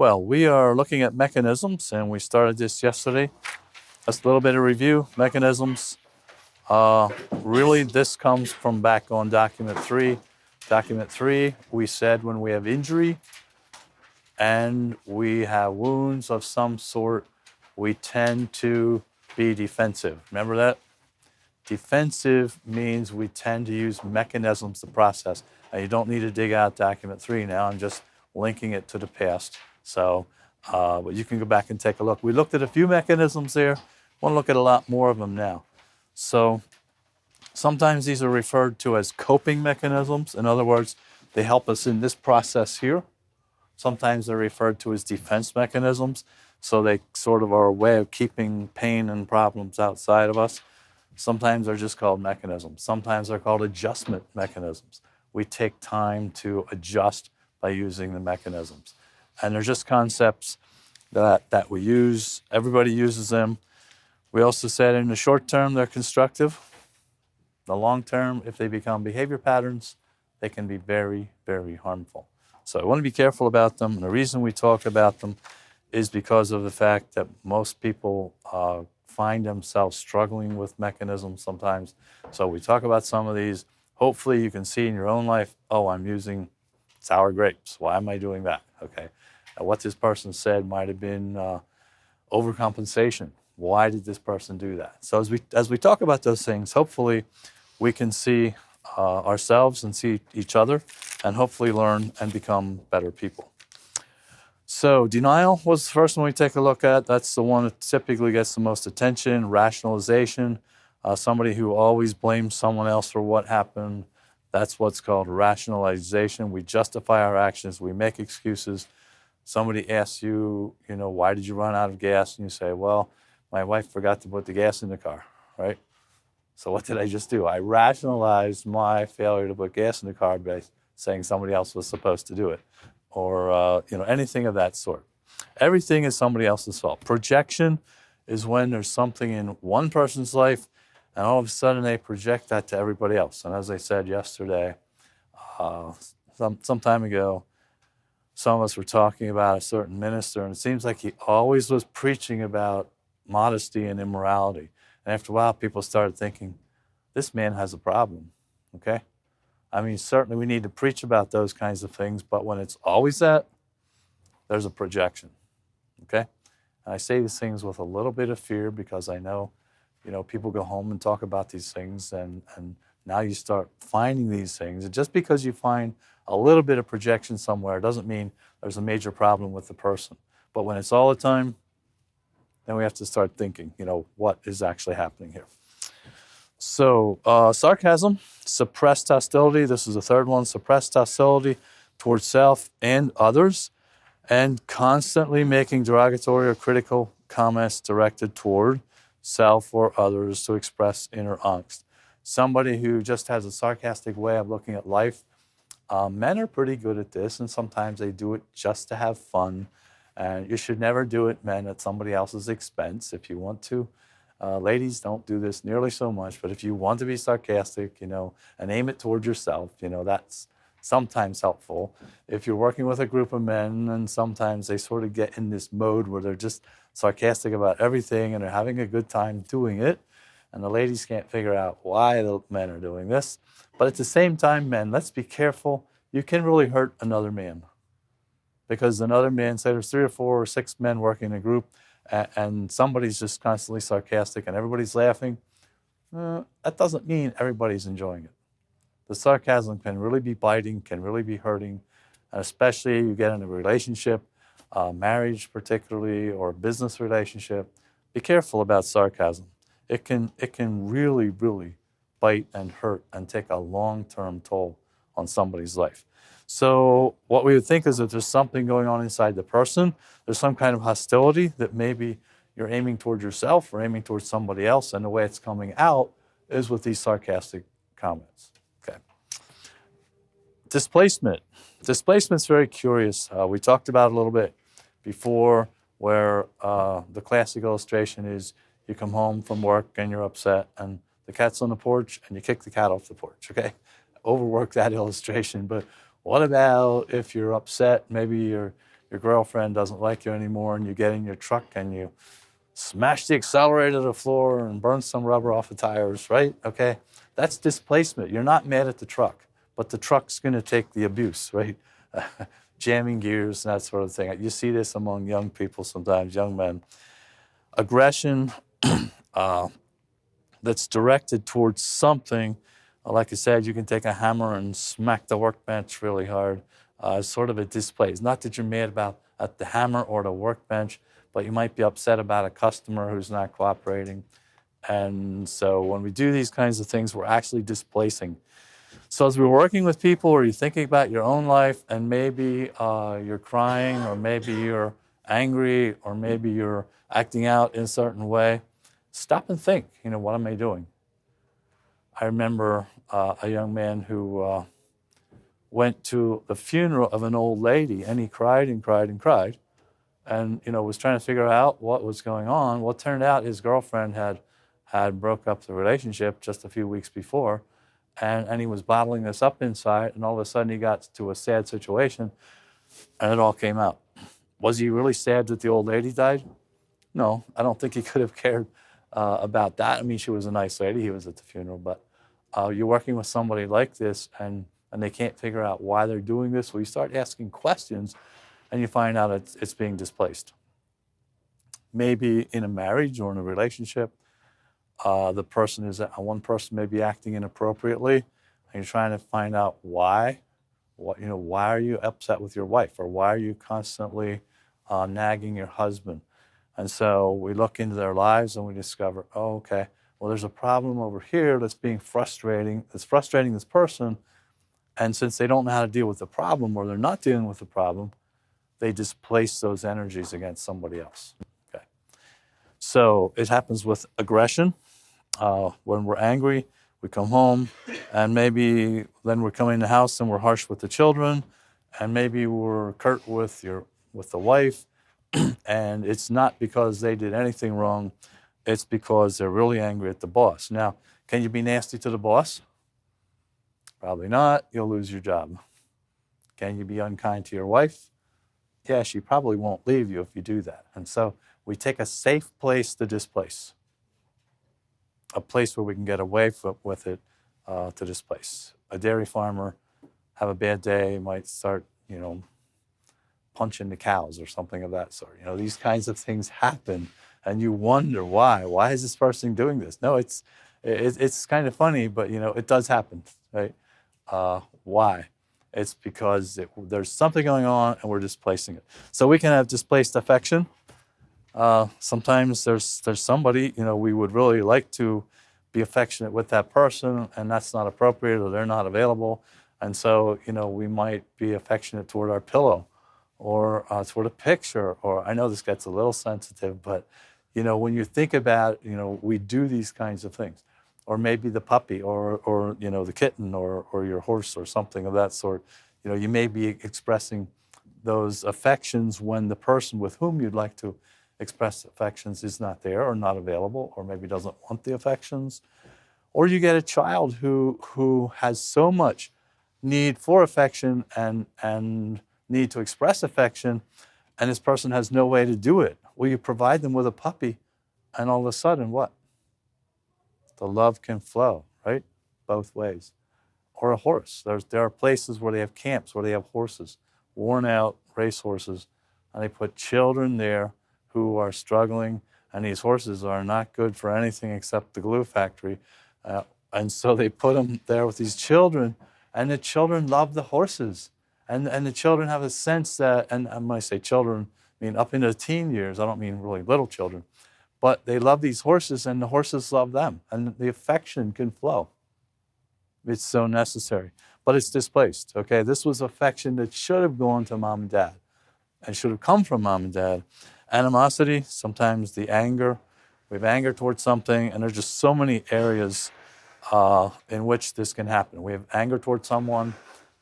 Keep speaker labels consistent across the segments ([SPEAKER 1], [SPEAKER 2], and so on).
[SPEAKER 1] Well, we are looking at mechanisms, and we started this yesterday. Just a little bit of review. Mechanisms. Really, this comes from back on document 3. Document 3, we said when we have injury and we have wounds of some sort, we tend to be defensive. Remember that? Defensive means we tend to use mechanisms to process. Now, you don't need to dig out document 3 now. I'm just linking it to the past. So, but you can go back and take a look. We looked at a few mechanisms there. Want to look at a lot more of them now. So, sometimes these are referred to as coping mechanisms. In other words, they help us in this process here. Sometimes they're referred to as defense mechanisms. So they sort of are a way of keeping pain and problems outside of us. Sometimes they're just called mechanisms. Sometimes they're called adjustment mechanisms. We take time to adjust by using the mechanisms. And they're just concepts that we use. Everybody uses them. We also said in the short term, they're constructive. The long term, if they become behavior patterns, they can be very, very harmful. So I want to be careful about them. And the reason we talk about them is because of the fact that most people find themselves struggling with mechanisms sometimes. So we talk about some of these. Hopefully you can see in your own life, oh, I'm using sour grapes. Why am I doing that? Okay. What this person said might have been overcompensation. Why did this person do that? So as we talk about those things, hopefully we can see ourselves and see each other and hopefully learn and become better people. So denial was the first one we take a look at. That's the one that typically gets the most attention. Rationalization, somebody who always blames someone else for what happened. That's what's called rationalization. We justify our actions. We make excuses. Somebody asks you, why did you run out of gas? And you say, well, my wife forgot to put the gas in the car, right? So what did I just do? I rationalized my failure to put gas in the car by saying somebody else was supposed to do it, or anything of that sort. Everything is somebody else's fault. Projection is when there's something in one person's life, and all of a sudden they project that to everybody else. And as I said yesterday, some time ago, some of us were talking about a certain minister, and it seems like he always was preaching about modesty and immorality. And after a while, people started thinking, this man has a problem, okay? I mean, certainly we need to preach about those kinds of things, but when it's always that, there's a projection, okay? And I say these things with a little bit of fear because I know, people go home and talk about these things, and now you start finding these things. And just because you find a little bit of projection somewhere doesn't mean there's a major problem with the person. But when it's all the time, then we have to start thinking, what is actually happening here? So sarcasm, suppressed hostility. This is the third one, suppressed hostility towards self and others, and constantly making derogatory or critical comments directed toward self or others to express inner angst. Somebody who just has a sarcastic way of looking at life. Men are pretty good at this, and sometimes they do it just to have fun. And you should never do it, men, at somebody else's expense. If you want to, ladies don't do this nearly so much, but if you want to be sarcastic, and aim it toward yourself, that's sometimes helpful. If you're working with a group of men, and sometimes they sort of get in this mode where they're just sarcastic about everything and they're having a good time doing it, and the ladies can't figure out why the men are doing this. But at the same time, men, let's be careful. You can really hurt another man. Because another man, say there's 3 or 4 or 6 men working in a group, and somebody's just constantly sarcastic and everybody's laughing, that doesn't mean everybody's enjoying it. The sarcasm can really be biting, can really be hurting, and especially you get in a relationship, marriage particularly, or a business relationship. Be careful about sarcasm. It can really, really bite and hurt and take a long-term toll on somebody's life. So what we would think is that there's something going on inside the person. There's some kind of hostility that maybe you're aiming towards yourself or aiming towards somebody else, and the way it's coming out is with these sarcastic comments. Okay. Displacement. Displacement's very curious. We talked about it a little bit before, where the classic illustration is you come home from work and you're upset, and the cat's on the porch, and you kick the cat off the porch, okay? Overwork that illustration, but what about if you're upset, maybe you're your girlfriend doesn't like you anymore, and you get in your truck and you smash the accelerator to the floor and burn some rubber off the tires, right? Okay, that's displacement. You're not mad at the truck, but the truck's going to take the abuse, right? Jamming gears and that sort of thing. You see this among young people sometimes, young men. Aggression that's directed towards something. Like I said, you can take a hammer and smack the workbench really hard. Sort of a display. It's not that you're mad about at the hammer or the workbench, but you might be upset about a customer who's not cooperating. And so when we do these kinds of things, we're actually displacing. So as we're working with people, or you're thinking about your own life, and maybe you're crying, or maybe you're angry, or maybe you're acting out in a certain way, stop and think, what am I doing? I remember a young man who went to the funeral of an old lady, and he cried and cried and cried, and was trying to figure out what was going on. Well, it turned out his girlfriend had broke up the relationship just a few weeks before, and he was bottling this up inside, and all of a sudden he got to a sad situation, and it all came out. Was he really sad that the old lady died? No, I don't think he could have cared about that. I mean, she was a nice lady. He was at the funeral, but you're working with somebody like this, and they can't figure out why they're doing this. Well, you start asking questions, and you find out it's being displaced. Maybe in a marriage or in a relationship, one person may be acting inappropriately, and you're trying to find out why. Why are you upset with your wife, or why are you constantly nagging your husband? And so we look into their lives and we discover, oh, okay, well, there's a problem over here that's frustrating this person. And since they don't know how to deal with the problem, or they're not dealing with the problem, they displace those energies against somebody else. Okay. So it happens with aggression. When we're angry, we come home, and maybe then we're coming in the house and we're harsh with the children, and maybe we're curt with the wife, and it's not because they did anything wrong. It's because they're really angry at the boss. Now, can you be nasty to the boss? Probably not. You'll lose your job. Can you be unkind to your wife? Yeah, she probably won't leave you if you do that. And so we take a safe place to displace, a place where we can get away with it to displace. A dairy farmer have a bad day, might start, punching the cows or something of that sort. These kinds of things happen, and you wonder why. Why is this person doing this? No, it's kind of funny, but it does happen, right? Why? It's because there's something going on, and we're displacing it. So we can have displaced affection. Sometimes there's somebody, we would really like to be affectionate with that person, and that's not appropriate, or they're not available. And so, we might be affectionate toward our pillow, or toward a picture, or I know this gets a little sensitive, but, when you think about, we do these kinds of things. Or maybe the puppy, or the kitten, or your horse, or something of that sort. You may be expressing those affections when the person with whom you'd like to express affections is not there, or not available, or maybe doesn't want the affections. Or you get a child who has so much need for affection and need to express affection, and this person has no way to do it. Well, you provide them with a puppy, and all of a sudden, what? The love can flow, right? Both ways. Or a horse. There are places where they have camps, where they have horses, worn out race horses, and they put children there who are struggling, and these horses are not good for anything except the glue factory. And so they put them there with these children, and the children love the horses. And the children have a sense that, and when I say children, I mean up into the teen years, I don't mean really little children, but they love these horses, and the horses love them, and the affection can flow. It's so necessary. But it's displaced, okay? This was affection that should have gone to mom and dad, and should have come from mom and dad. Animosity, sometimes the anger. We have anger towards something, and there's just so many areas in which this can happen. We have anger towards someone,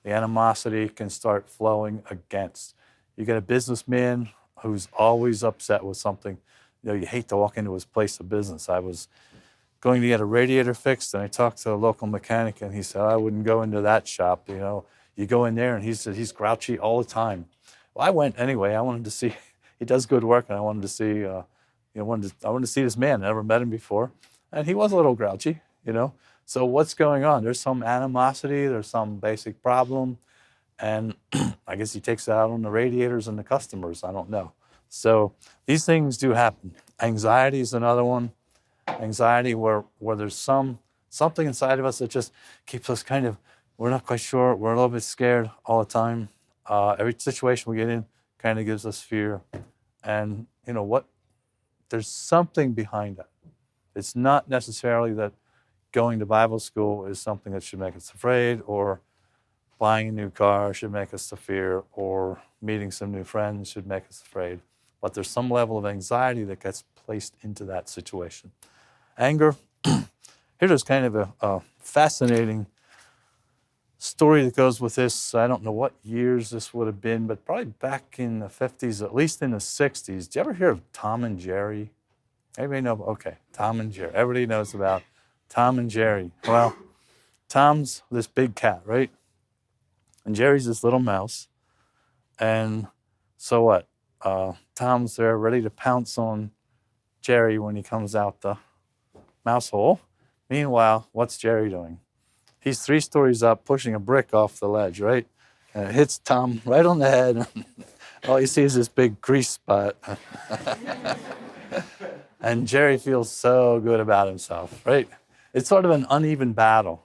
[SPEAKER 1] the animosity can start flowing against. You get a businessman who's always upset with something. You hate to walk into his place of business. I was going to get a radiator fixed, and I talked to a local mechanic, and he said, I wouldn't go into that shop. You go in there, and he's grouchy all the time. Well, I went anyway. I wanted to see, he does good work, and I wanted to see, I wanted to see this man. I never met him before. And he was a little grouchy, So what's going on? There's some animosity, there's some basic problem. And I guess he takes it out on the radiators and the customers. I don't know. So these things do happen. Anxiety is another one. Anxiety where there's something inside of us that just keeps us kind of, we're not quite sure, we're a little bit scared all the time. Every situation we get in kind of gives us fear. And you know what? There's something behind that. It's not necessarily that going to Bible school is something that should make us afraid, or buying a new car should make us to fear, or meeting some new friends should make us afraid. But there's some level of anxiety that gets placed into that situation. Anger. Here's kind of a fascinating story that goes with this. I don't know what years this would have been, but probably back in the 50s, at least in the 60s. Did you ever hear of Tom and Jerry? Everybody know? Okay, Tom and Jerry. Everybody knows about Tom and Jerry. Well, Tom's this big cat, right? And Jerry's this little mouse. And so what? Tom's there ready to pounce on Jerry when he comes out the mouse hole. Meanwhile, what's Jerry doing? He's 3 stories up, pushing a brick off the ledge, right? And it hits Tom right on the head. All you see is this big grease spot. And Jerry feels so good about himself, right? It's sort of an uneven battle.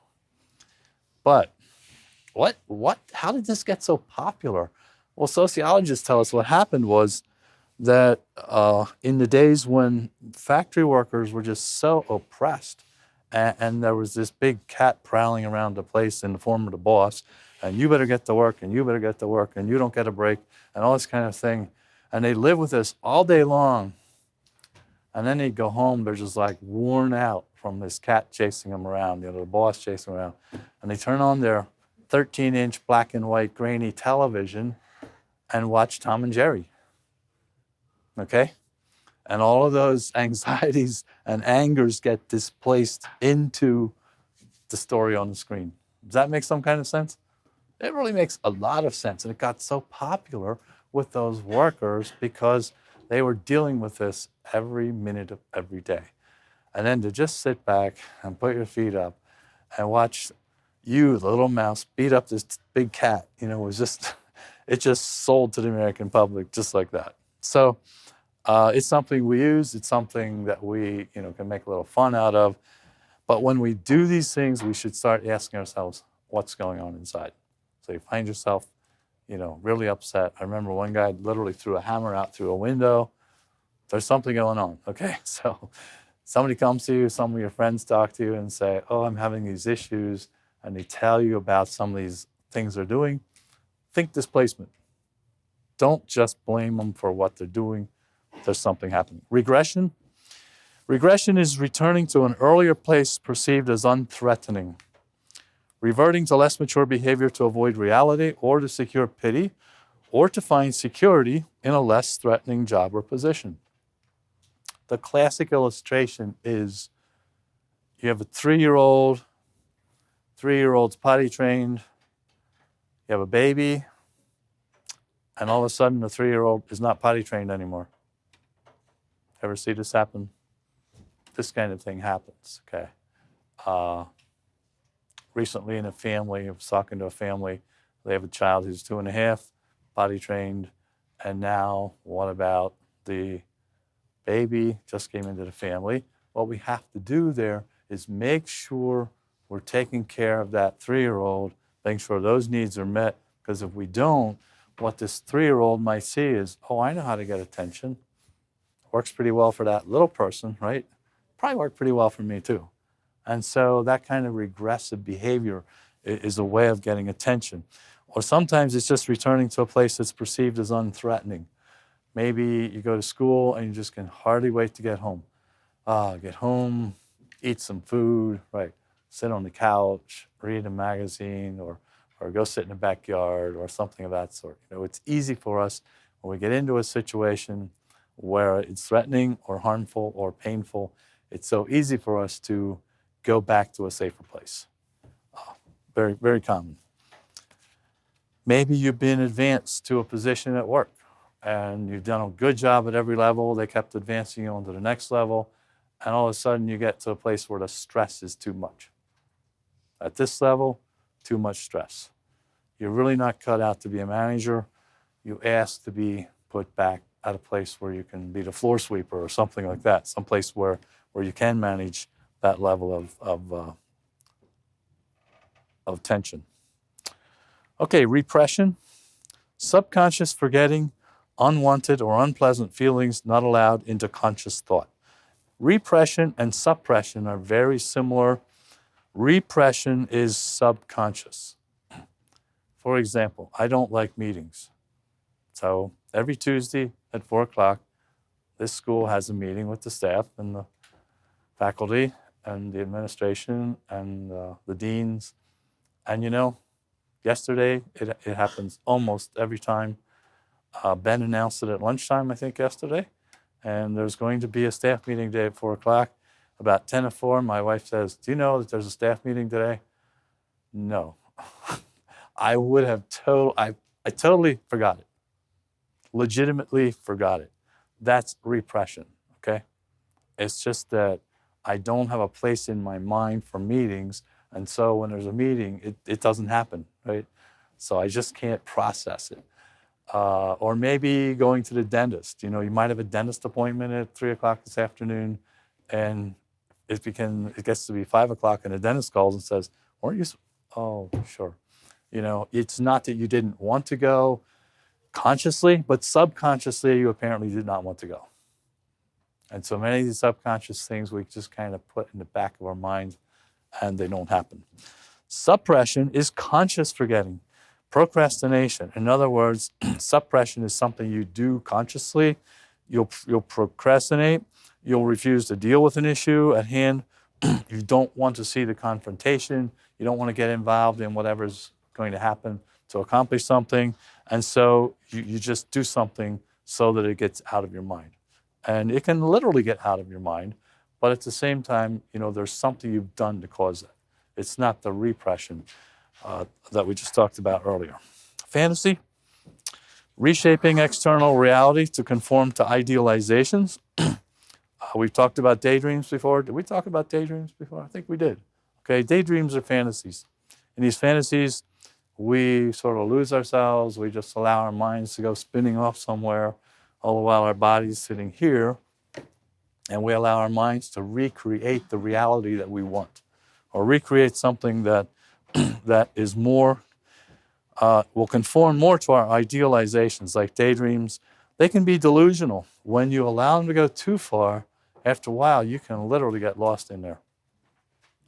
[SPEAKER 1] But how did this get so popular? Well, sociologists tell us what happened was that in the days when factory workers were just so oppressed, and there was this big cat prowling around the place in the form of the boss, and you better get to work, and you better get to work, and you don't get a break, and all this kind of thing. And they live with this all day long. And then they'd go home, they're just like worn out from this cat chasing them around, the boss chasing them around. And they turn on their 13-inch black and white grainy television and watch Tom and Jerry. Okay? And all of those anxieties and angers get displaced into the story on the screen. Does that make some kind of sense? It really makes a lot of sense. And it got so popular with those workers because they were dealing with this every minute of every day. And then to just sit back and put your feet up and watch you, the little mouse, beat up this big cat, was just, it just sold to the American public just like that. So it's something we use. It's something that we, can make a little fun out of. But when we do these things, we should start asking ourselves, what's going on inside? So you find yourself, really upset. I remember one guy literally threw a hammer out through a window. There's something going on, okay? So somebody comes to you, some of your friends talk to you and say, oh, I'm having these issues, and they tell you about some of these things they're doing. Think displacement. Don't just blame them for what they're doing. There's something happening. Regression. Regression is returning to an earlier place perceived as unthreatening, reverting to less mature behavior to avoid reality or to secure pity or to find security in a less threatening job or position. The classic illustration is you have a 3-year-old, 3-year-old's potty trained, you have a baby, and all of a sudden the 3-year-old is not potty trained anymore. Ever see this happen? This kind of thing happens, okay? Recently in a family, I was talking to a family, they have a child who's 2.5, potty trained, and now what about the baby just came into the family? What we have to do there is make sure we're taking care of that 3-year-old, making sure those needs are met, because if we don't, what this 3-year-old might see is, oh, I know how to get attention. Works pretty well for that little person, right? Probably worked pretty well for me too. And so that kind of regressive behavior is a way of getting attention. Or sometimes it's just returning to a place that's perceived as unthreatening. Maybe you go to school and you just can hardly wait to get home. Get home, eat some food, right? Sit on the couch, read a magazine, or go sit in the backyard or something of that sort. It's easy for us when we get into a situation where it's threatening or harmful or painful. It's so easy for us to go back to a safer place. Very, very common. Maybe you've been advanced to a position at work and you've done a good job at every level. They kept advancing you on to the next level. And all of a sudden you get to a place where the stress is too much. At this level, too much stress. You're really not cut out to be a manager. You ask to be put back at a place where you can be the floor sweeper or something like that, someplace where you can manage that level of tension. Okay, repression, subconscious forgetting, unwanted or unpleasant feelings not allowed into conscious thought. Repression and suppression are very similar. Repression is subconscious. For example, I don't like meetings. So every Tuesday at 4 o'clock, this school has a meeting with the staff and the faculty and the administration and the deans. And you know, yesterday, it happens almost every time. Ben announced it at lunchtime, I think, yesterday. And there's going to be a staff meeting today at 4 o'clock. About 10 to 4, my wife says, do you know that there's a staff meeting today? No. I would have I totally forgot it. Legitimately forgot it. That's repression, okay? It's just that I don't have a place in my mind for meetings, and so when there's a meeting, it doesn't happen, right? So I just can't process it. Or maybe going to the dentist. You know, you might have a dentist appointment at 3 o'clock this afternoon, and it gets to be 5 o'clock, and the dentist calls and says, weren't you, oh, sure. You know, it's not that you didn't want to go consciously, but subconsciously you apparently did not want to go. And so many of these subconscious things we just kind of put in the back of our minds and they don't happen. Suppression is conscious forgetting. Procrastination. In other words, suppression is something you do consciously. You'll procrastinate. You'll refuse to deal with an issue at hand. You don't want to see the confrontation. You don't want to get involved in whatever's going to happen to accomplish something. And so you just do something so that it gets out of your mind. And it can literally get out of your mind, but at the same time, you know, there's something you've done to cause it. It's not the repression that we just talked about earlier. Fantasy, reshaping external reality to conform to idealizations. We've talked about daydreams before. Did we talk about daydreams before? I think we did. Okay, daydreams are fantasies. In these fantasies, we sort of lose ourselves. We just allow our minds to go spinning off somewhere, all the while our body's sitting here, and we allow our minds to recreate the reality that we want, or recreate something that that is more, will conform more to our idealizations, like daydreams. They can be delusional. When you allow them to go too far, after a while, you can literally get lost in there.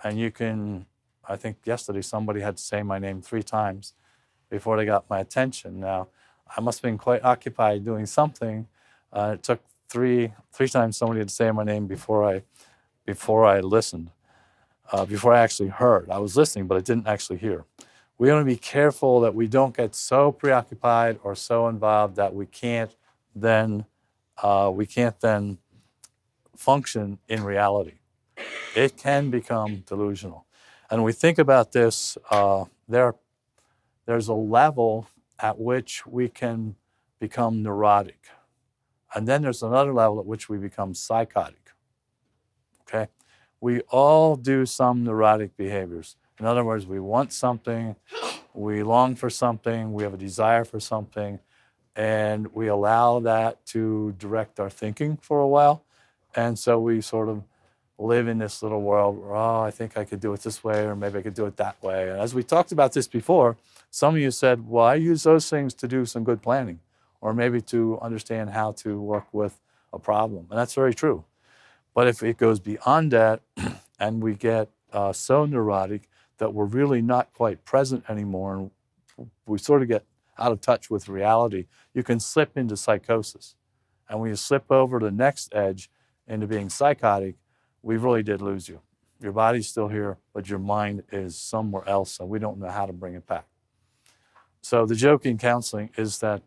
[SPEAKER 1] And you can, I think yesterday somebody had to say my name 3 times before they got my attention. Now, I must have been quite occupied doing something. It took three times somebody had to say my name before I listened, before I actually heard. I was listening, but I didn't actually hear. We want to be careful that we don't get so preoccupied or so involved that we can't then function in reality. It can become delusional. And we think about this, there's a level at which we can become neurotic. And then there's another level at which we become psychotic. Okay? We all do some neurotic behaviors. In other words, we want something, we long for something, we have a desire for something, and we allow that to direct our thinking for a while. And so we sort of live in this little world where, oh, I think I could do it this way, or maybe I could do it that way. And as we talked about this before, some of you said, well, I use those things to do some good planning, or maybe to understand how to work with a problem. And that's very true. But if it goes beyond that, and we get so neurotic that we're really not quite present anymore, and we sort of get out of touch with reality, you can slip into psychosis. And when you slip over the next edge into being psychotic, we really did lose you. Your body's still here, but your mind is somewhere else, and we don't know how to bring it back. So the joke in counseling is that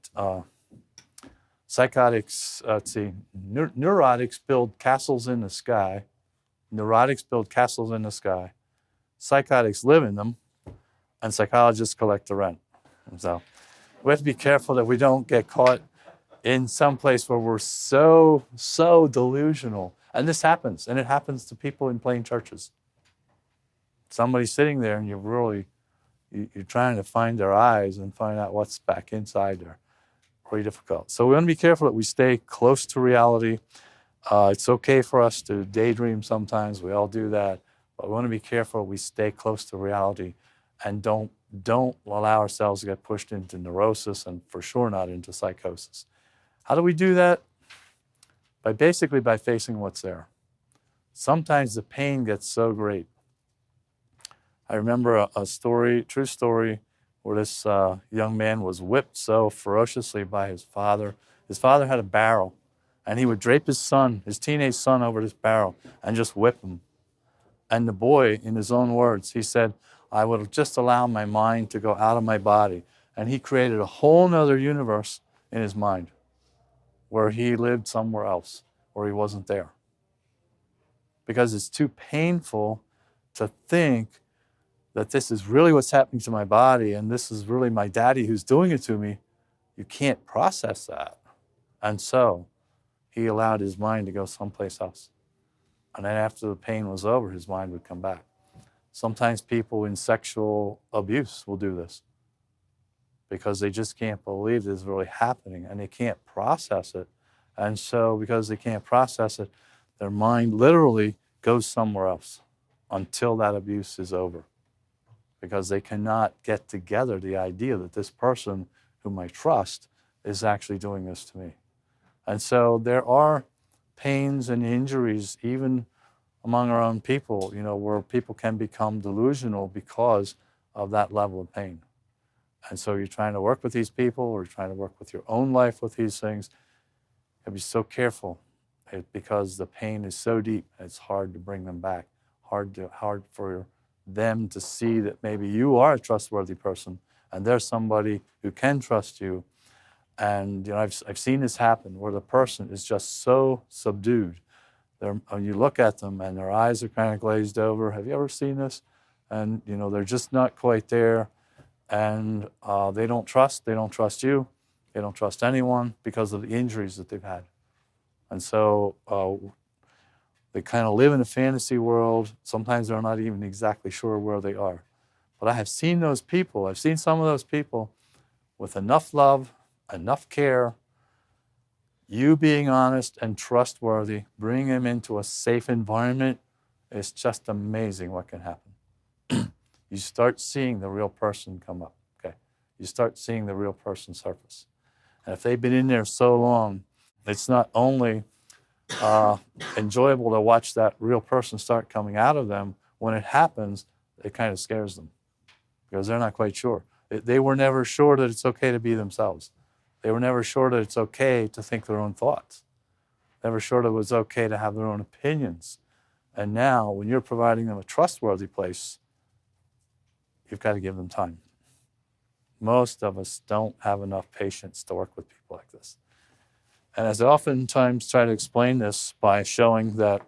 [SPEAKER 1] psychotics, neurotics build castles in the sky. Neurotics build castles in the sky. Psychotics live in them, and psychologists collect the rent. And so We have to be careful that we don't get caught in some place where we're so delusional. And this happens, and it happens to people in plain churches. Somebody's sitting there, and you're trying to find their eyes and find out what's back inside there. Really difficult. So we want to be careful that we stay close to reality. It's okay for us to daydream sometimes. We all do that. But we want to be careful we stay close to reality and don't allow ourselves to get pushed into neurosis, and for sure not into psychosis. How do we do that? Basically by facing what's there. Sometimes the pain gets so great. I remember a story, true story, where this young man was whipped so ferociously by his father. His father had a barrel, and he would drape his teenage son, over this barrel and just whip him. And the boy, in his own words, he said, I would just allow my mind to go out of my body. And he created a whole nother universe in his mind where he lived somewhere else, where he wasn't there. Because it's too painful to think that this is really what's happening to my body and this is really my daddy who's doing it to me. You can't process that. And so he allowed his mind to go someplace else. And then after the pain was over, his mind would come back. Sometimes people in sexual abuse will do this because they just can't believe this is really happening and they can't process it. And so because they can't process it, their mind literally goes somewhere else until that abuse is over, because they cannot get together the idea that this person whom I trust is actually doing this to me. And so there are pains and injuries even among our own people, where people can become delusional because of that level of pain. And so you're trying to work with these people, or you're trying to work with your own life with these things. You have to be so careful because the pain is so deep, it's hard to bring them back, hard for them to see that maybe you are a trustworthy person and there's somebody who can trust you. And I've seen this happen where the person is just so subdued. When you look at them and their eyes are kind of glazed over. Have you ever seen this? And they're just not quite there, and they don't trust you, they don't trust anyone because of the injuries that they've had. And so they kind of live in a fantasy world. Sometimes they're not even exactly sure where they are. But I have seen those people. I've seen some of those people with enough love, enough care, you being honest and trustworthy, bring them into a safe environment. It's just amazing what can happen. You start seeing the real person come up, okay? You start seeing the real person surface. And if they've been in there so long, it's not only enjoyable to watch that real person start coming out of them. When it happens, it kind of scares them because they're not quite sure. They were never sure that it's okay to be themselves. They were never sure that it's okay to think their own thoughts. Never sure that it was okay to have their own opinions. And now, when you're providing them a trustworthy place, you've got to give them time. Most of us don't have enough patience to work with people like this. And as I oftentimes try to explain this by showing that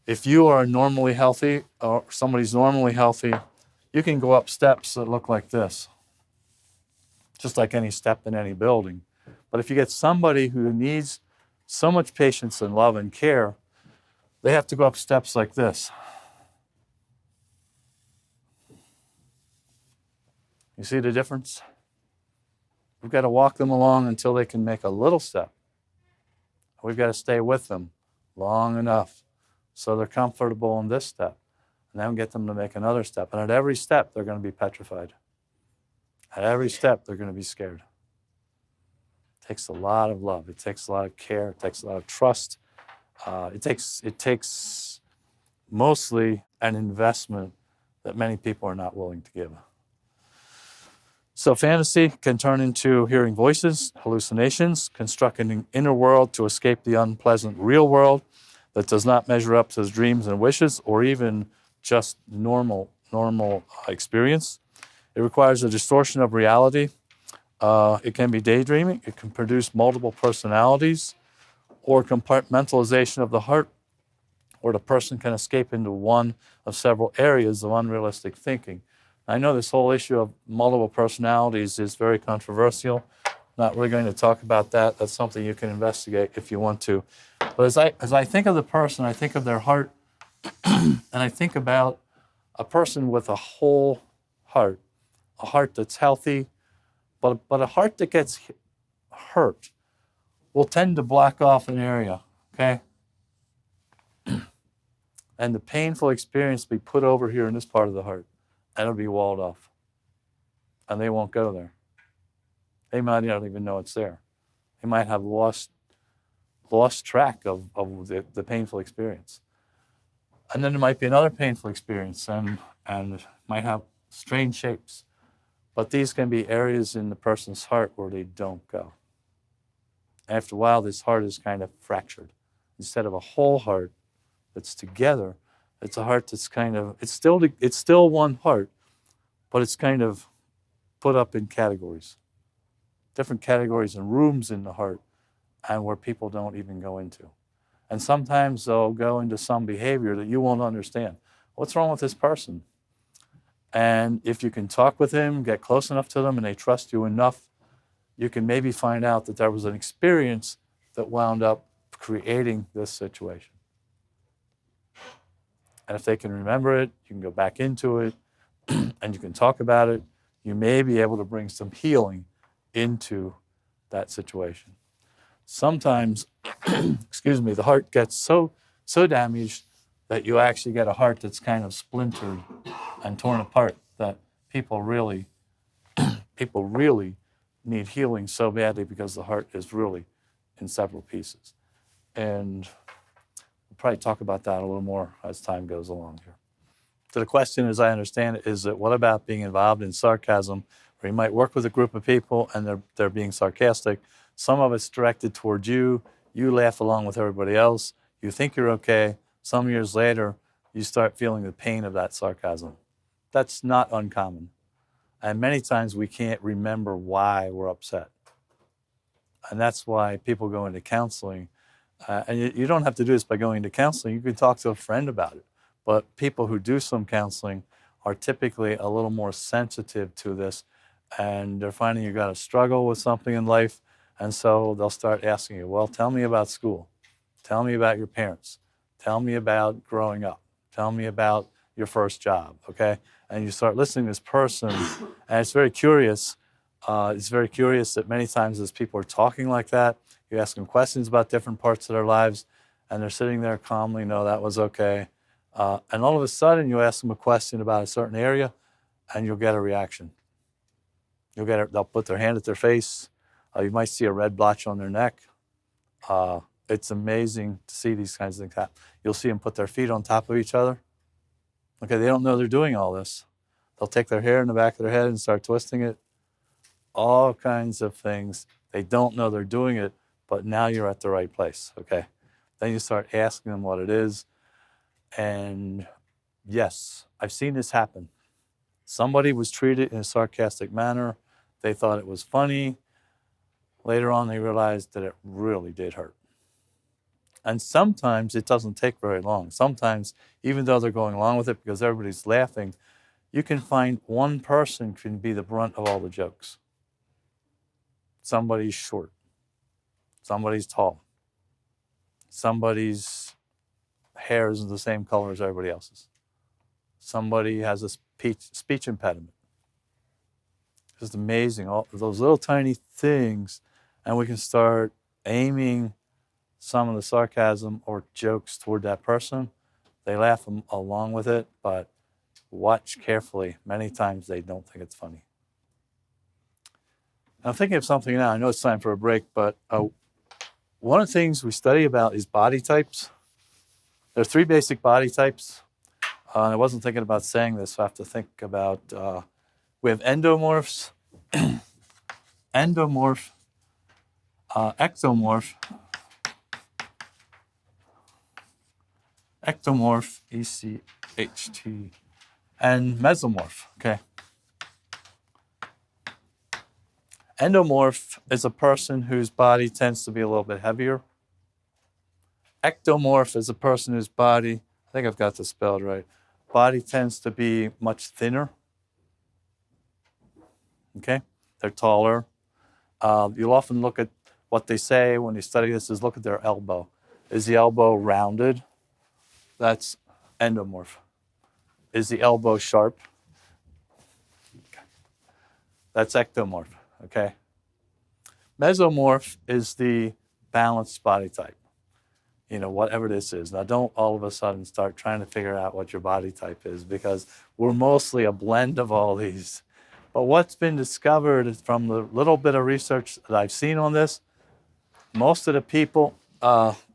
[SPEAKER 1] if you are normally healthy or somebody's normally healthy, you can go up steps that look like this, just like any step in any building. But if you get somebody who needs so much patience and love and care, they have to go up steps like this. You see the difference? We've got to walk them along until they can make a little step. We've got to stay with them long enough so they're comfortable in this step, and then get them to make another step. And at every step, they're going to be petrified. At every step, they're going to be scared. It takes a lot of love. It takes a lot of care. It takes a lot of trust. It takes mostly an investment that many people are not willing to give. So fantasy can turn into hearing voices, hallucinations, constructing an inner world to escape the unpleasant real world that does not measure up to dreams and wishes, or even just normal experience. It requires a distortion of reality. It can be daydreaming. It can produce multiple personalities, or compartmentalization of the heart, where the person can escape into one of several areas of unrealistic thinking. I know this whole issue of multiple personalities is very controversial. Not really going to talk about that. That's something you can investigate if you want to. But as I think of the person, I think of their heart, and I think about a person with a whole heart, a heart that's healthy, but a heart that gets hurt will tend to block off an area, okay? And the painful experience will be put over here in this part of the heart, and it'll be walled off. And they won't go there. They might not even know it's there. They might have lost track of the painful experience. And then there might be another painful experience, and might have strange shapes. But these can be areas in the person's heart where they don't go. After a while, this heart is kind of fractured. Instead of a whole heart that's together, it's a heart that's kind of, it's still one heart, but it's kind of put up in categories. Different categories and rooms in the heart, and where people don't even go into. And sometimes they'll go into some behavior that you won't understand. What's wrong with this person? And if you can talk with him, get close enough to them, and they trust you enough, you can maybe find out that there was an experience that wound up creating this situation. And if they can remember it, you can go back into it, and you can talk about it. You may be able to bring some healing into that situation. Sometimes, the heart gets so damaged that you actually get a heart that's kind of splintered and torn apart, that people really need healing so badly because the heart is really in several pieces. And we'll probably talk about that a little more as time goes along here. So the question, as I understand it, is that what about being involved in sarcasm, where you might work with a group of people and they're being sarcastic. Some of it's directed towards you. You laugh along with everybody else. You think you're okay. Some years later, you start feeling the pain of that sarcasm. That's not uncommon. And many times we can't remember why we're upset. And that's why people go into counseling. And you don't have to do this by going into counseling. You can talk to a friend about it. But people who do some counseling are typically a little more sensitive to this. And they're finding you've got to struggle with something in life. And so they'll start asking you, well, tell me about school. Tell me about your parents. Tell me about growing up. Tell me about your first job, okay? And you start listening to this person, and it's very curious. It's very curious that many times as people are talking like that, you ask them questions about different parts of their lives, and they're sitting there calmly, no, that was okay. And all of a sudden, you ask them a question about a certain area, and you'll get a reaction. They'll put their hand at their face. You might see a red blotch on their neck. It's amazing to see these kinds of things happen. You'll see them put their feet on top of each other. Okay, they don't know they're doing all this. They'll take their hair in the back of their head and start twisting it. All kinds of things. They don't know they're doing it, but now you're at the right place, okay? Then you start asking them what it is. And yes, I've seen this happen. Somebody was treated in a sarcastic manner. They thought it was funny. Later on, they realized that it really did hurt. And sometimes it doesn't take very long. Sometimes, even though they're going along with it because everybody's laughing, you can find one person can be the brunt of all the jokes. Somebody's short. Somebody's tall. Somebody's hair isn't the same color as everybody else's. Somebody has a speech impediment. It's just amazing, all those little tiny things, and we can start aiming some of the sarcasm or jokes toward that person. They laugh along with it, but watch carefully. Many times they don't think it's funny. I'm thinking of something now. I know it's time for a break, but one of the things we study about is body types. There are 3 basic body types. I wasn't thinking about saying this, so I have to think about, we have endomorphs, ectomorph, ectomorph, ECHT, and mesomorph, okay? Endomorph is a person whose body tends to be a little bit heavier. Ectomorph is a person whose body, I think I've got this spelled right, body tends to be much thinner. Okay? They're taller. You'll often look at what they say when you study this is look at their elbow. Is the elbow rounded? That's endomorph. Is the elbow sharp? That's ectomorph, okay? Mesomorph is the balanced body type. You know, whatever this is. Now, don't all of a sudden start trying to figure out what your body type is because we're mostly a blend of all these. But what's been discovered from the little bit of research that I've seen on this, most of the people,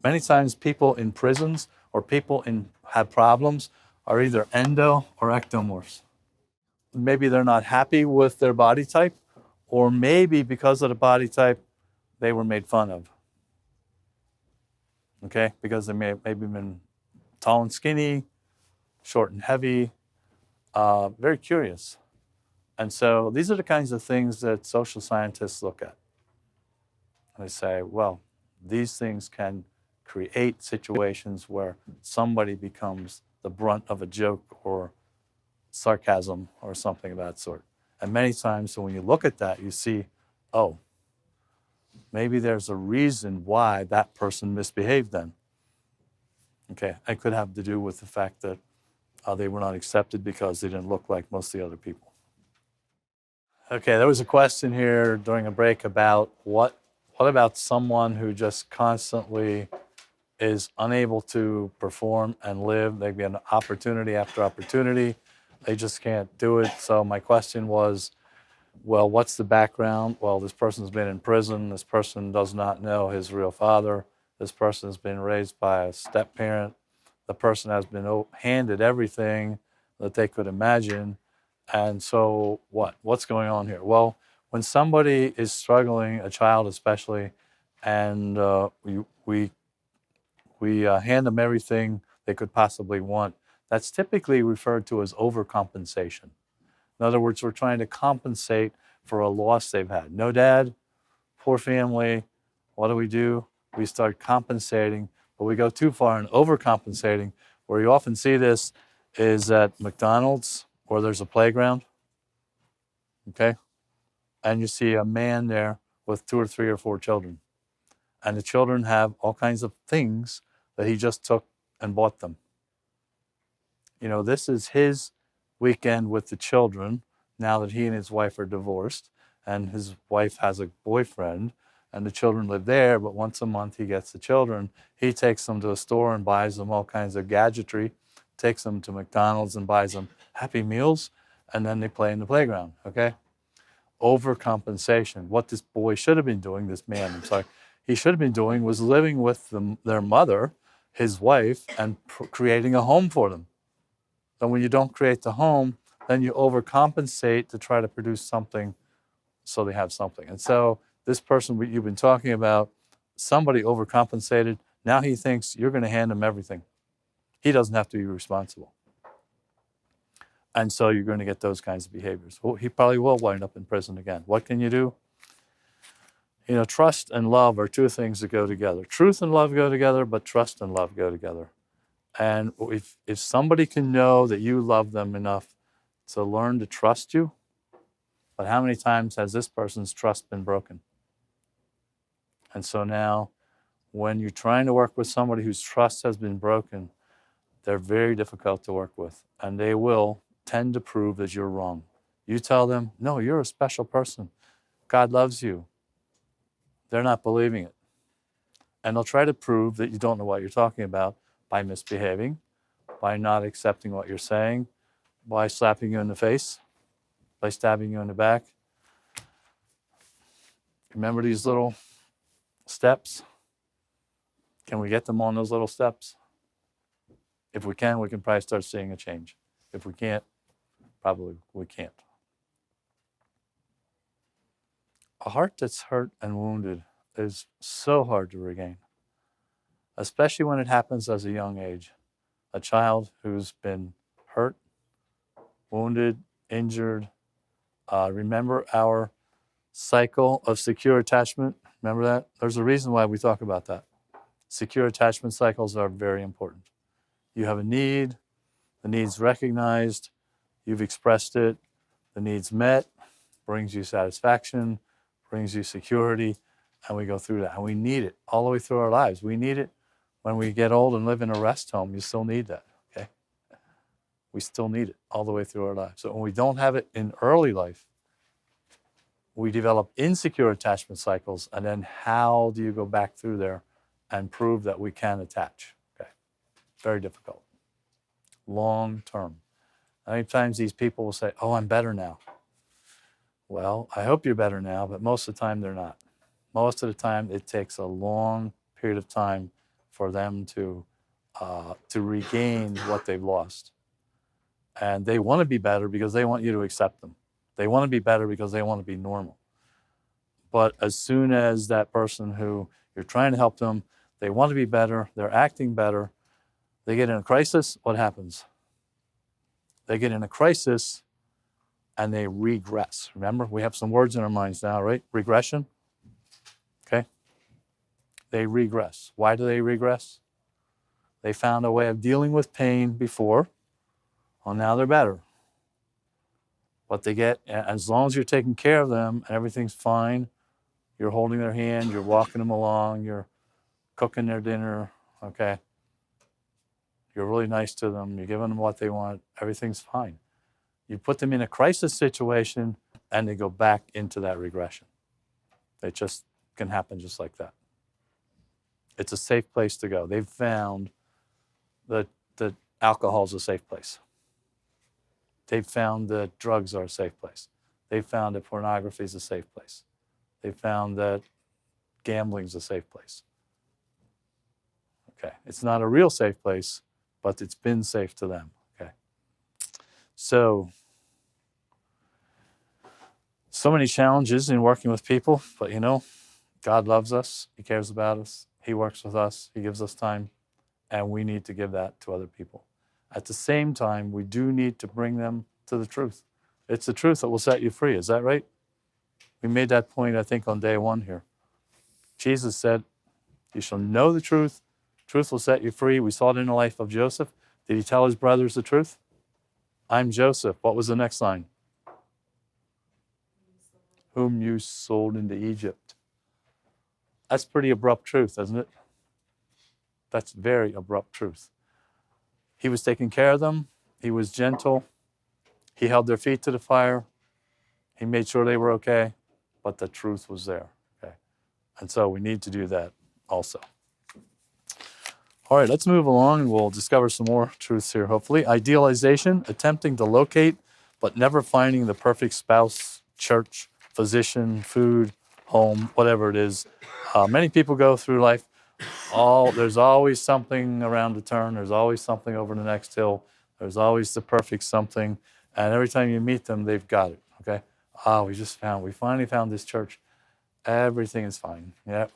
[SPEAKER 1] many times people in prisons or people have problems are either endo or ectomorphs. Maybe they're not happy with their body type, or maybe because of the body type, they were made fun of. Okay, because they maybe been tall and skinny, short and heavy, very curious. And so these are the kinds of things that social scientists look at. They say, well, these things can create situations where somebody becomes the brunt of a joke or sarcasm or something of that sort. And many times when you look at that, you see, oh, maybe there's a reason why that person misbehaved then. Okay, it could have to do with the fact that they were not accepted because they didn't look like most of the other people. Okay, there was a question here during a break about what about someone who just constantly is unable to perform and live? They get an opportunity after opportunity. They just can't do it. So my question was, well, what's the background? Well, this person's been in prison. This person does not know his real father. This person has been raised by a step parent. The person has been handed everything that they could imagine. And so what's going on here? Well, when somebody is struggling, a child especially, and we hand them everything they could possibly want, that's typically referred to as overcompensation. In other words, we're trying to compensate for a loss they've had. No dad, poor family. What do? We start compensating, but we go too far in overcompensating. Where you often see this is at McDonald's, where there's a playground, okay? And you see a man there with 2 or 3 or 4 children. And the children have all kinds of things that he just took and bought them. You know, this is his weekend with the children now that he and his wife are divorced, and his wife has a boyfriend, and the children live there, but once a month he gets the children. He takes them to a store and buys them all kinds of gadgetry, takes them to McDonald's and buys them Happy Meals, and then they play in the playground, okay? Overcompensation. What this boy should have been doing, this man, I'm sorry, he should have been doing was living with their mother, his wife, and creating a home for them. Then when you don't create the home, then you overcompensate to try to produce something so they have something. And so this person you've been talking about, somebody overcompensated. Now he thinks you're going to hand him everything. He doesn't have to be responsible. And so you're going to get those kinds of behaviors. Well, he probably will wind up in prison again. What can you do? You know, trust and love are 2 things that go together. Truth and love go together, but trust and love go together. And if somebody can know that you love them enough to learn to trust you, but how many times has this person's trust been broken? And so now, when you're trying to work with somebody whose trust has been broken, they're very difficult to work with, and they will tend to prove that you're wrong. You tell them, no, you're a special person. God loves you. They're not believing it. And they'll try to prove that you don't know what you're talking about by misbehaving, by not accepting what you're saying, by slapping you in the face, by stabbing you in the back. Remember these little steps? Can we get them on those little steps? If we can probably start seeing a change. If we can't, probably we can't. A heart that's hurt and wounded is so hard to regain, especially when it happens as a young age. A child who's been hurt, wounded, injured. Remember our cycle of secure attachment? Remember that? There's a reason why we talk about that. Secure attachment cycles are very important. You have a need, the need's recognized, you've expressed it, the need's met, brings you satisfaction, brings you security, and we go through that. And we need it all the way through our lives. We need it when we get old and live in a rest home. You still need that, okay? We still need it all the way through our lives. So when we don't have it in early life, we develop insecure attachment cycles, and then how do you go back through there and prove that we can attach? Okay, very difficult. Long term. Many times these people will say, oh, I'm better now. Well, I hope you're better now, but most of the time they're not. Most of the time it takes a long period of time for them to regain what they've lost. And they want to be better because they want you to accept them. They want to be better because they want to be normal. But as soon as that person who you're trying to help them, they want to be better, they're acting better, they get in a crisis, what happens? They get in a crisis and they regress. Remember, we have some words in our minds now, right? Regression. Okay? They regress. Why do they regress? They found a way of dealing with pain before. Well, now they're better. What they get, as long as you're taking care of them and everything's fine, you're holding their hand, you're walking them along, you're cooking their dinner, okay? You're really nice to them, you're giving them what they want, everything's fine. You put them in a crisis situation and they go back into that regression. It just can happen just like that. It's a safe place to go. They've found that alcohol's a safe place. They've found that drugs are a safe place. They've found that pornography is a safe place. They've found that gambling's a safe place. Okay, it's not a real safe place, but it's been safe to them. Okay, so many challenges in working with people, but you know, God loves us. He cares about us. He works with us. He gives us time, and we need to give that to other people. At the same time, we do need to bring them to the truth. It's the truth that will set you free. Is that right? We made that point, I think, on day one here. Jesus said, you shall know the truth. Truth will set you free. We saw it in the life of Joseph. Did he tell his brothers the truth? I'm Joseph. What was the next line? Whom you sold into Egypt. That's pretty abrupt truth, isn't it? That's very abrupt truth. He was taking care of them. He was gentle. He held their feet to the fire. He made sure they were okay, but the truth was there. Okay, and so we need to do that also. All right, let's move along and we'll discover some more truths here, hopefully. Idealization, attempting to locate, but never finding the perfect spouse, church, physician, food, home, whatever it is. Many people go through life. There's always something around the turn. There's always something over the next hill. There's always the perfect something. And every time you meet them, they've got it, okay? We finally found this church. Everything is fine. Yeah,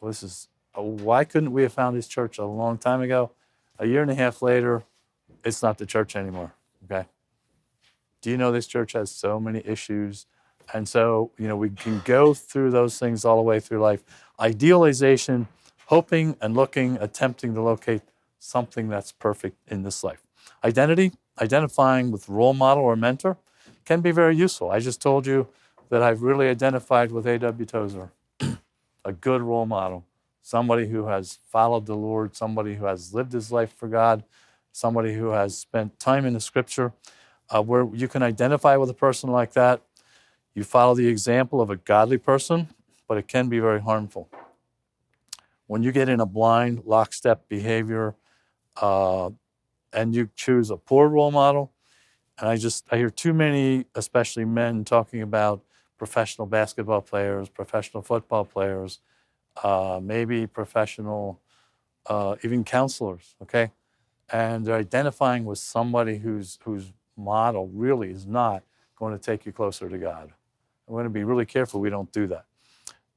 [SPEAKER 1] why couldn't we have found this church a long time ago? A year and a half later, it's not the church anymore, okay? Do you know this church has so many issues? And so, you know, we can go through those things all the way through life. Idealization, hoping and looking, attempting to locate something that's perfect in this life. Identity, identifying with role model or mentor can be very useful. I just told you that I've really identified with A.W. Tozer, a good role model, somebody who has followed the Lord, somebody who has lived his life for God, somebody who has spent time in the scripture, where you can identify with a person like that. You follow the example of a godly person, but it can be very harmful. When you get in a blind, lockstep behavior, and you choose a poor role model, and I hear too many, especially men, talking about professional basketball players, professional football players, maybe professional, even counselors, okay? And they're identifying with somebody whose model really is not going to take you closer to God. We're going to be really careful we don't do that.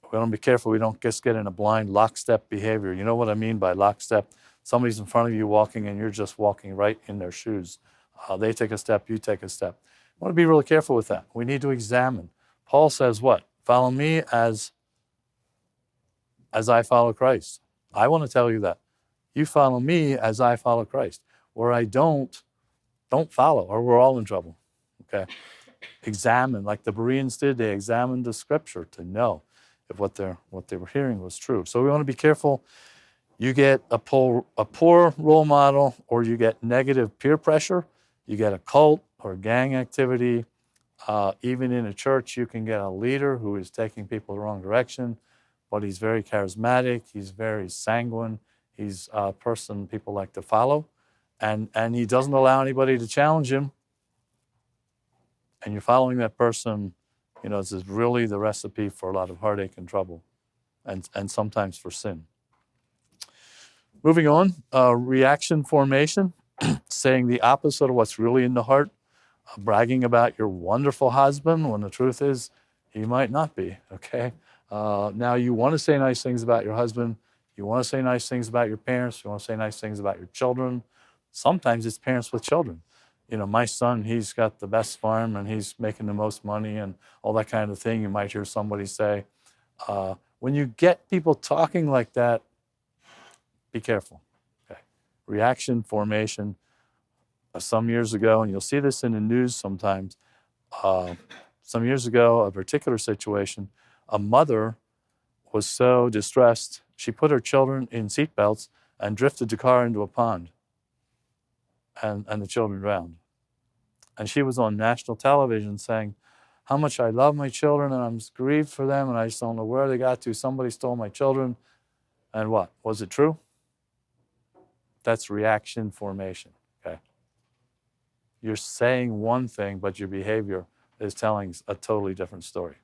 [SPEAKER 1] We're going to be careful we don't just get in a blind lockstep behavior. You know what I mean by lockstep? Somebody's in front of you walking and you're just walking right in their shoes. They take a step, you take a step. We want to be really careful with that. We need to examine. Paul says what? Follow me as I follow Christ. I want to tell you that. You follow me as I follow Christ. Where I don't follow, or we're all in trouble. Okay? examine, like the Bereans did. They examined the scripture to know if what they were hearing was true. So we want to be careful. You get a poor role model, or you get negative peer pressure. You get a cult or gang activity. Even in a church, you can get a leader who is taking people the wrong direction, but he's very charismatic. He's very sanguine. He's a person people like to follow, and he doesn't allow anybody to challenge him. And you're following that person, this is really the recipe for a lot of heartache and trouble, and sometimes for sin. Moving on, reaction formation, saying the opposite of what's really in the heart, bragging about your wonderful husband when the truth is he might not be, okay? Now you want to say nice things about your husband, you want to say nice things about your parents, you want to say nice things about your children. Sometimes it's parents with children. My son, he's got the best farm and he's making the most money and all that kind of thing. You might hear somebody say, when you get people talking like that, be careful. Okay. Reaction formation. Some years ago, and you'll see this in the news sometimes, some years ago, a particular situation, a mother was so distressed, she put her children in seatbelts and drifted the car into a pond. And the children drowned. And she was on national television saying how much I love my children and I'm grieved for them and I just don't know where they got to. Somebody stole my children. And what? Was it true? That's reaction formation, okay? You're saying one thing, but your behavior is telling a totally different story.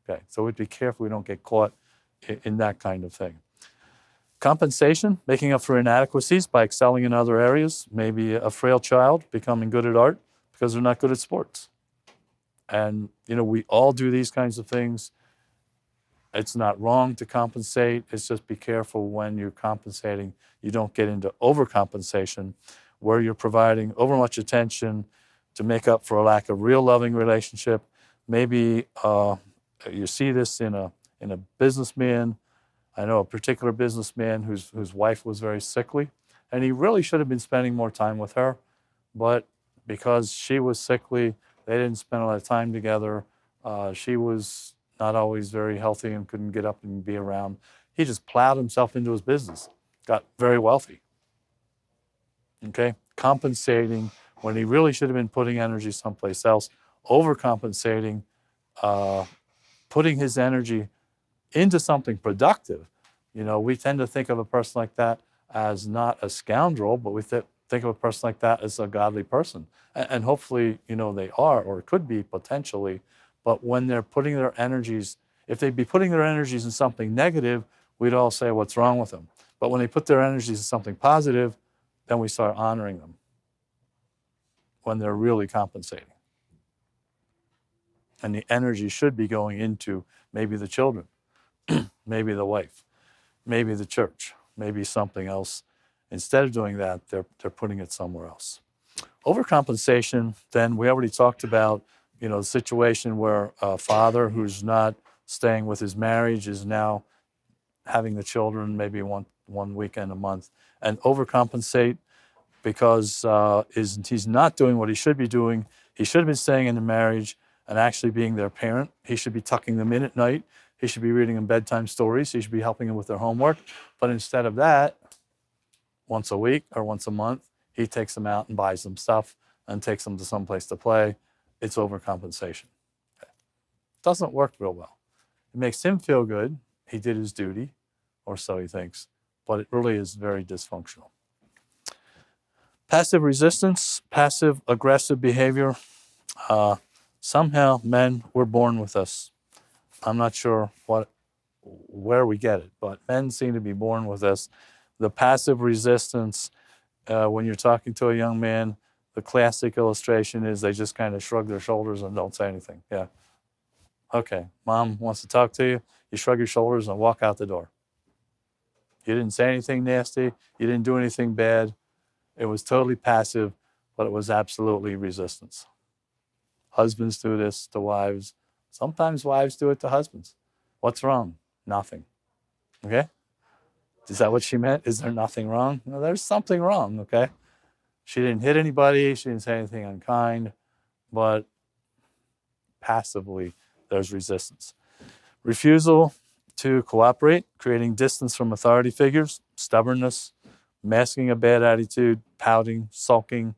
[SPEAKER 1] Okay, so we'd be careful we don't get caught in that kind of thing. Compensation, making up for inadequacies by excelling in other areas. Maybe a frail child becoming good at art because they're not good at sports. And, we all do these kinds of things. It's not wrong to compensate. It's just be careful when you're compensating. You don't get into overcompensation where you're providing overmuch attention to make up for a lack of real loving relationship. Maybe you see this in a businessman. I know a particular businessman whose wife was very sickly, and he really should have been spending more time with her, but because she was sickly, they didn't spend a lot of time together. She was not always very healthy and couldn't get up and be around. He just plowed himself into his business, got very wealthy. Okay, compensating when he really should have been putting energy someplace else, overcompensating, putting his energy into something productive. We tend to think of a person like that as not a scoundrel, but we think of a person like that as a godly person. And hopefully, they are or could be potentially. But when they're putting their energies, if they'd be putting their energies in something negative, we'd all say, what's wrong with them? But when they put their energies in something positive, then we start honoring them when they're really compensating. And the energy should be going into maybe the children, maybe the wife, maybe the church, maybe something else. Instead of doing that, they're putting it somewhere else. Overcompensation, then we already talked about, the situation where a father who's not staying with his marriage is now having the children maybe one weekend a month, and overcompensate because he's not doing what he should be doing. He should have been staying in the marriage and actually being their parent. He should be tucking them in at night. He should be reading them bedtime stories. He should be helping them with their homework. But instead of that, once a week or once a month, he takes them out and buys them stuff and takes them to someplace to play. It's overcompensation. Okay. Doesn't work real well. It makes him feel good. He did his duty, or so he thinks, but it really is very dysfunctional. Passive resistance, passive aggressive behavior. Somehow men were born with this. I'm not sure where we get it, but men seem to be born with this. The passive resistance, when you're talking to a young man, the classic illustration is they just kind of shrug their shoulders and don't say anything. Yeah. Okay, mom wants to talk to you. You shrug your shoulders and walk out the door. You didn't say anything nasty. You didn't do anything bad. It was totally passive, but it was absolutely resistance. Husbands do this to wives. Sometimes wives do it to husbands. What's wrong? Nothing. Okay? Is that what she meant? Is there nothing wrong? No, there's something wrong, okay? She didn't hit anybody. She didn't say anything unkind, but passively there's resistance. Refusal to cooperate, creating distance from authority figures, stubbornness, masking a bad attitude, pouting, sulking,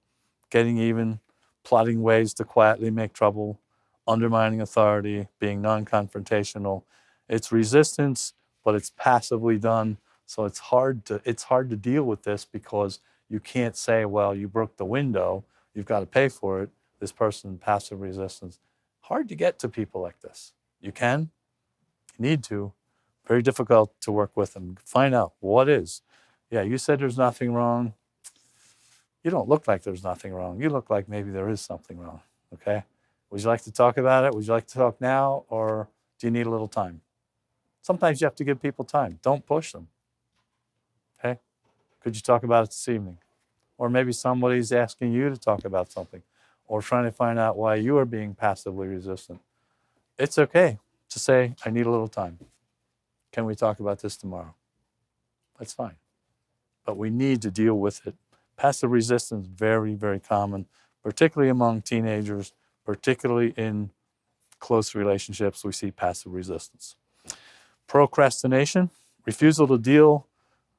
[SPEAKER 1] getting even, plotting ways to quietly make trouble, undermining authority, being non-confrontational. It's resistance, but it's passively done. So it's hard to deal with this because you can't say, well, you broke the window, you've got to pay for it. This person, passive resistance. Hard to get to people like this. You can, you need to. Very difficult to work with them. Find out what is. Yeah, you said there's nothing wrong. You don't look like there's nothing wrong. You look like maybe there is something wrong, okay? Would you like to talk about it? Would you like to talk now, or do you need a little time? Sometimes you have to give people time. Don't push them, okay? Could you talk about it this evening? Or maybe somebody's asking you to talk about something or trying to find out why you are being passively resistant. It's okay to say, I need a little time. Can we talk about this tomorrow? That's fine. But we need to deal with it. Passive resistance, very, very common, particularly among teenagers, particularly in close relationships, we see passive resistance. Procrastination, refusal to deal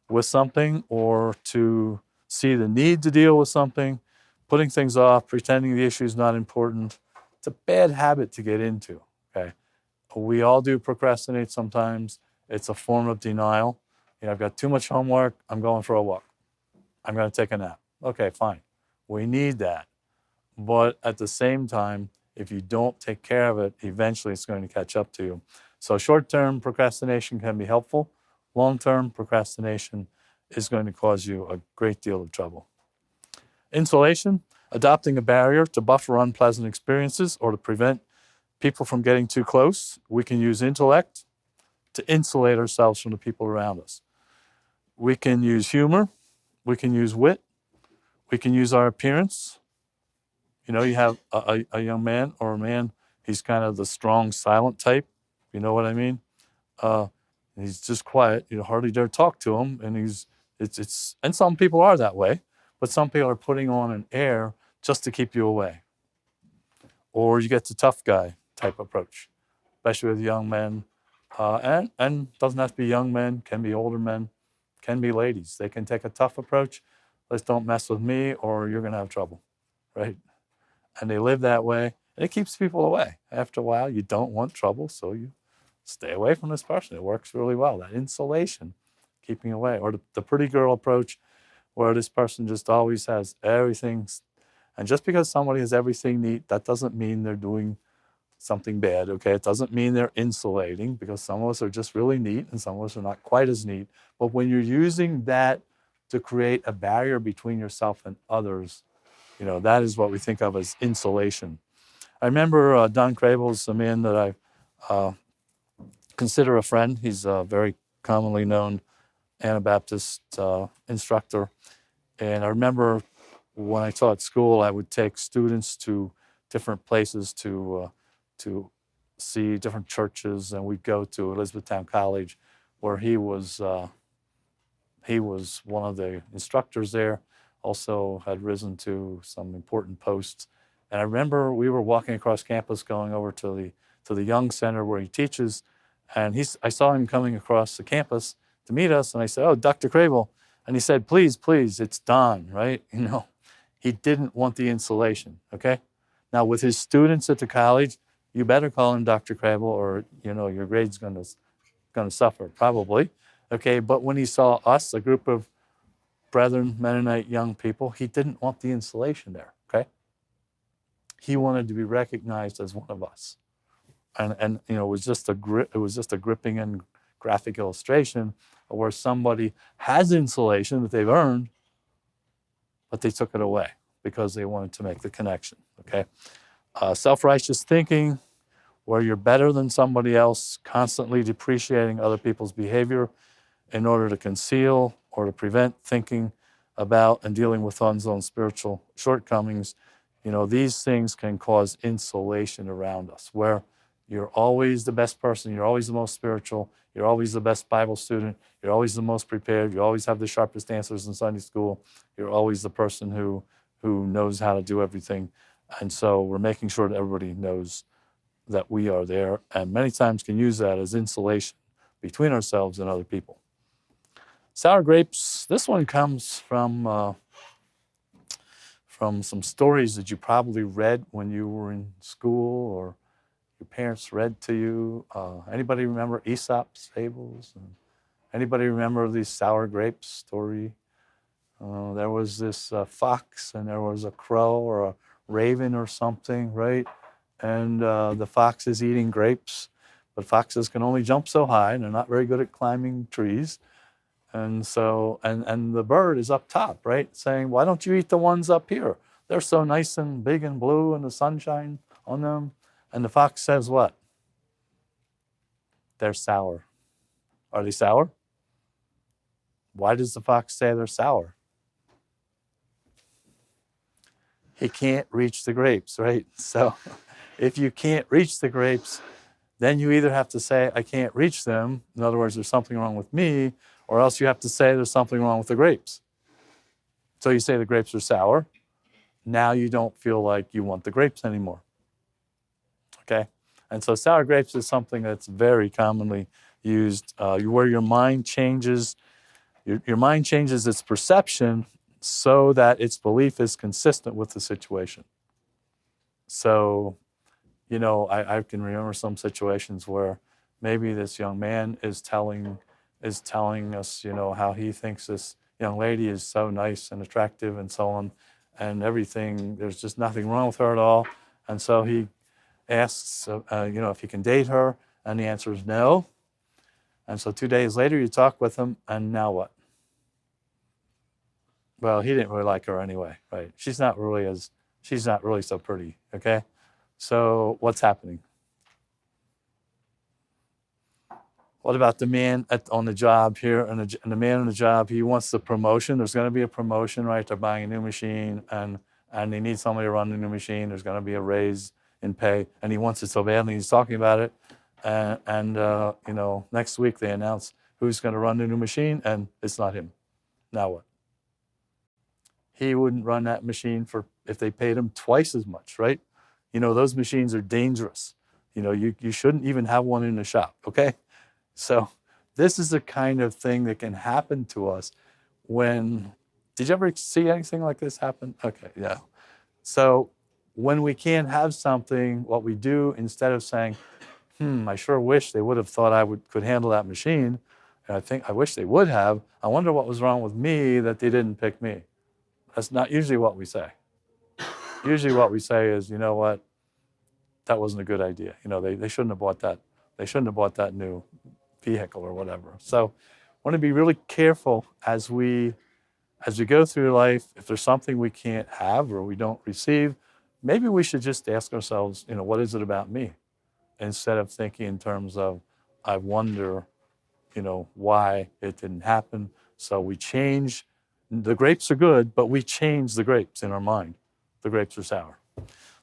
[SPEAKER 1] with something or to see the need to deal with something, putting things off, pretending the issue is not important. It's a bad habit to get into, okay? We all do procrastinate sometimes. It's a form of denial. I've got too much homework. I'm going for a walk. I'm going to take a nap. Okay, fine. We need that. But at the same time, if you don't take care of it, eventually it's going to catch up to you. So short-term procrastination can be helpful. Long-term procrastination is going to cause you a great deal of trouble. Insulation, adopting a barrier to buffer unpleasant experiences or to prevent people from getting too close. We can use intellect to insulate ourselves from the people around us. We can use humor. We can use wit. We can use our appearance. You have a young man or a man, he's kind of the strong, silent type. You know what I mean? He's just quiet. You hardly dare talk to him. And and some people are that way, but some people are putting on an air just to keep you away. Or you get the tough guy type approach, especially with young men. And doesn't have to be young men, can be older men, can be ladies. They can take a tough approach. Let's don't mess with me or you're going to have trouble, right? And they live that way, and it keeps people away. After a while, you don't want trouble, so you stay away from this person. It works really well, that insulation, keeping away. Or the pretty girl approach, where this person just always has everything. And just because somebody has everything neat, that doesn't mean they're doing something bad, okay? It doesn't mean they're insulating, because some of us are just really neat and some of us are not quite as neat. But when you're using that to create a barrier between yourself and others, that is what we think of as insulation. I remember Don Crable's a man that I consider a friend. He's a very commonly known Anabaptist instructor. And I remember when I taught school, I would take students to different places to see different churches, and we'd go to Elizabethtown College, where he was one of the instructors there. Also had risen to some important posts. And I remember we were walking across campus going over to the Young Center where he teaches, and I saw him coming across the campus to meet us, and I said, "Oh, Dr. Crable." And he said, please, it's Don, right? He didn't want the insulation, okay? Now, with his students at the college, you better call him Dr. Crable or, your grade's going to suffer, probably, okay? But when he saw us, a group of Brethren, Mennonite young people, he didn't want the insulation there, okay? He wanted to be recognized as one of us. And it was just a gripping and graphic illustration of where somebody has insulation that they've earned, but they took it away because they wanted to make the connection, okay? Self-righteous thinking, where you're better than somebody else, constantly depreciating other people's behavior in order to conceal or to prevent thinking about and dealing with one's own spiritual shortcomings. These things can cause insulation around us, where you're always the best person, you're always the most spiritual, you're always the best Bible student, you're always the most prepared, you always have the sharpest answers in Sunday school, you're always the person who knows how to do everything. And so we're making sure that everybody knows that we are there, and many times can use that as insulation between ourselves and other people. Sour grapes, this one comes from some stories that you probably read when you were in school or your parents read to you. Anybody remember Aesop's fables? Anybody remember the sour grapes story? There was this fox and there was a crow or a raven or something, right? And the fox is eating grapes, but foxes can only jump so high and they're not very good at climbing trees. And so, and the bird is up top, right? Saying, why don't you eat the ones up here? They're so nice and big and blue and the sunshine on them. And the fox says what? They're sour. Are they sour? Why does the fox say they're sour? He can't reach the grapes, right? So if you can't reach the grapes, then you either have to say, I can't reach them. In other words, there's something wrong with me, or else you have to say there's something wrong with the grapes. So you say the grapes are sour. Now you don't feel like you want the grapes anymore. Okay? And so sour grapes is something that's very commonly used where your mind changes. Your mind changes its perception so that its belief is consistent with the situation. So, you know, I can remember some situations where maybe this young man is telling us, you know, how he thinks this young lady is so nice and attractive and so on, and everything, there's just nothing wrong with her at all. And so he asks, you know, if he can date her, and the answer is no. And so 2 days later, you talk with him, and now what? Well, he didn't really like her anyway, right? She's not really so pretty, okay? So what's happening? What about the man on the job here, and the man on the job, he wants the promotion. There's going to be a promotion, right? They're buying a new machine, and they need somebody to run the new machine. There's going to be a raise in pay, and he wants it so badly. He's talking about it, and you know, next week they announce who's going to run the new machine, and it's not him. Now what? He wouldn't run that machine if they paid him twice as much, right? You know, those machines are dangerous. You know, you shouldn't even have one in the shop, okay? So this is the kind of thing that can happen to us when, did you ever see anything like this happen? Okay, yeah. So when we can't have something, what we do, instead of saying, I sure wish they would have thought I could handle that machine, and I wish they would have, I wonder what was wrong with me that they didn't pick me. That's not usually what we say. Usually what we say is, you know what, that wasn't a good idea. You know, they shouldn't have bought that. They shouldn't have bought that new vehicle or whatever. So I want to be really careful as we go through life. If there's something we can't have or we don't receive, maybe we should just ask ourselves, you know, what is it about me? Instead of thinking in terms of, I wonder, you know, why it didn't happen. So we change. The grapes are good, but we change the grapes in our mind. The grapes are sour.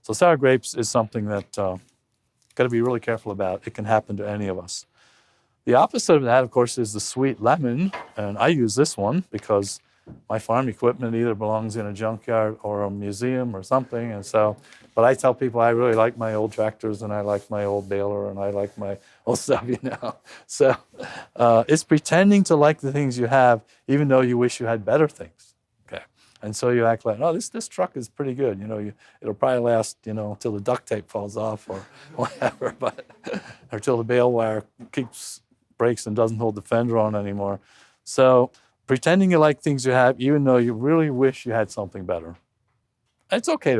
[SPEAKER 1] So sour grapes is something that got to be really careful about. It can happen to any of us. The opposite of that, of course, is the sweet lemon. And I use this one because my farm equipment either belongs in a junkyard or a museum or something. And so, but I tell people I really like my old tractors and I like my old baler and I like my old stuff, you know. So it's pretending to like the things you have, even though you wish you had better things. Okay. And so you act like, oh, this truck is pretty good. You know, it'll probably last, you know, until the duct tape falls off or whatever, but or till the bale wire breaks and doesn't hold the fender on anymore. So pretending you like things you have, even though you really wish you had something better. It's okay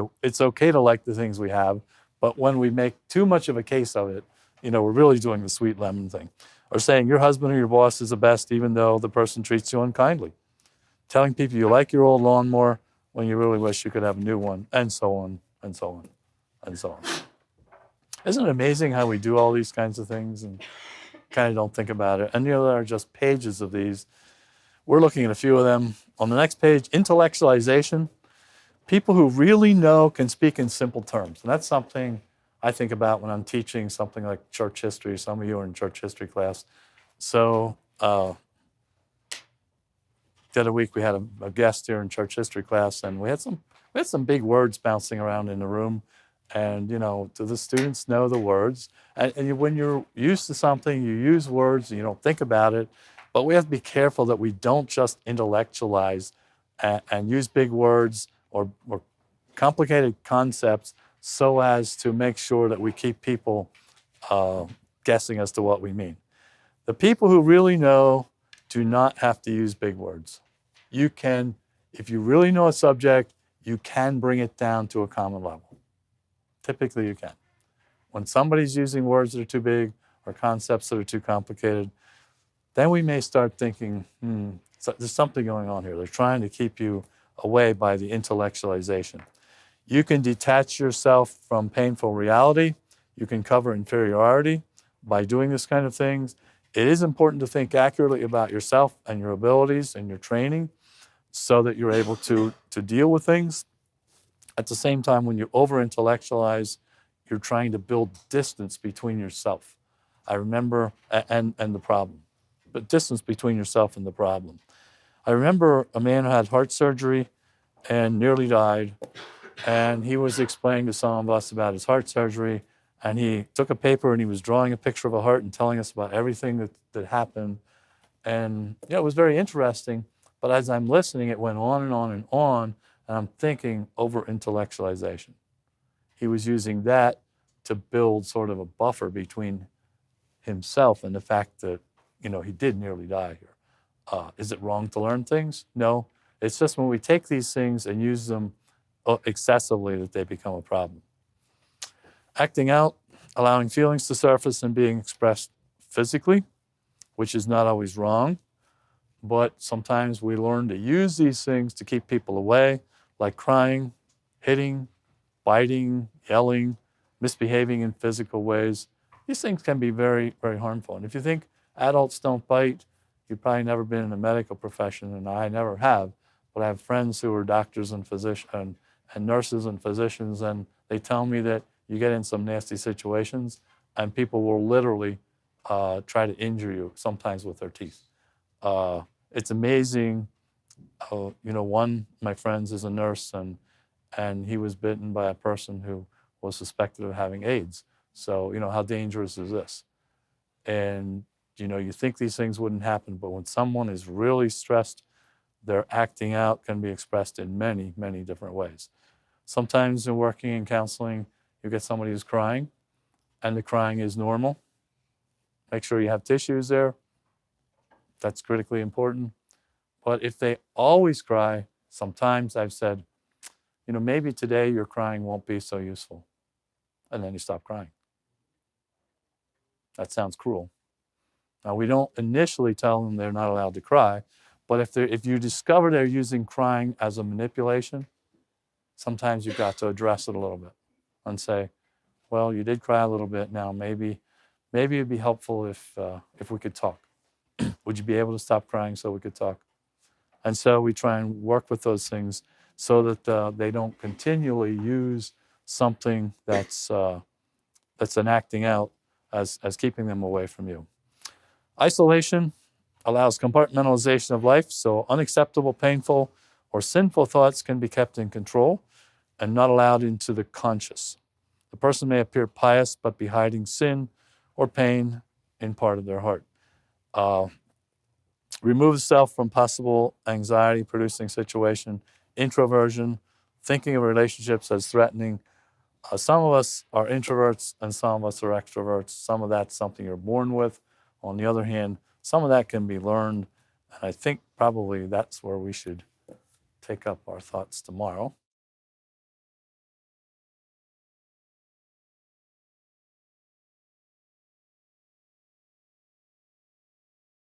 [SPEAKER 1] to like the things we have, but when we make too much of a case of it, you know, we're really doing the sweet lemon thing. Or saying your husband or your boss is the best, even though the person treats you unkindly. Telling people you like your old lawnmower when you really wish you could have a new one, and so on, and so on, and so on. Isn't it amazing how we do all these kinds of things and kind of don't think about it? And you know, there are just pages of these. We're looking at a few of them. On the next page, intellectualization. People who really know can speak in simple terms. And that's something I think about when I'm teaching something like church history. Some of you are in church history class. So the other week we had a guest here in church history class, and we had some big words bouncing around in the room. And, do the students know the words? And when you're used to something, you use words and you don't think about it. But we have to be careful that we don't just intellectualize and use big words or complicated concepts so as to make sure that we keep people guessing as to what we mean. The people who really know do not have to use big words. You can, if you really know a subject, you can bring it down to a common level. Typically, you can. When somebody's using words that are too big or concepts that are too complicated, then we may start thinking, so there's something going on here. They're trying to keep you away by the intellectualization. You can detach yourself from painful reality. You can cover inferiority by doing this kind of things. It is important to think accurately about yourself and your abilities and your training so that you're able to deal with things. At the same time, when you over-intellectualize, you're trying to build distance between yourself. I remember, and the problem, but distance between yourself and the problem. I remember a man who had heart surgery and nearly died, and he was explaining to some of us about his heart surgery, and he took a paper and he was drawing a picture of a heart and telling us about everything that happened. And it was very interesting, but as I'm listening, it went on and on and on, and I'm thinking over-intellectualization. He was using that to build sort of a buffer between himself and the fact that, he did nearly die here. Is it wrong to learn things? No. It's just when we take these things and use them excessively that they become a problem. Acting out, allowing feelings to surface and being expressed physically, which is not always wrong, but sometimes we learn to use these things to keep people away, like crying, hitting, biting, yelling, misbehaving in physical ways. These things can be very, very harmful. And if you think adults don't bite, you've probably never been in the medical profession, and I never have, but I have friends who are doctors and physicians and nurses and physicians, and they tell me that you get in some nasty situations and people will literally try to injure you, sometimes with their teeth. It's amazing. One of my friends is a nurse, and he was bitten by a person who was suspected of having AIDS. So, how dangerous is this? And, you think these things wouldn't happen, but when someone is really stressed, their acting out can be expressed in many, many different ways. Sometimes in working in counseling, you get somebody who's crying, and the crying is normal. Make sure you have tissues there. That's critically important. But if they always cry, sometimes I've said, maybe today your crying won't be so useful. And then you stop crying. That sounds cruel. Now, we don't initially tell them they're not allowed to cry, but if you discover they're using crying as a manipulation, sometimes you've got to address it a little bit and say, well, you did cry a little bit. Now, maybe it'd be helpful if we could talk. Would you be able to stop crying so we could talk? And so we try and work with those things so that they don't continually use something that's an acting out as keeping them away from you. Isolation allows compartmentalization of life, so unacceptable, painful, or sinful thoughts can be kept in control and not allowed into the conscious. The person may appear pious but be hiding sin or pain in part of their heart. Remove self from possible anxiety-producing situation, introversion, thinking of relationships as threatening. Some of us are introverts and some of us are extroverts. Some of that's something you're born with. On the other hand, some of that can be learned, and I think probably that's where we should take up our thoughts tomorrow.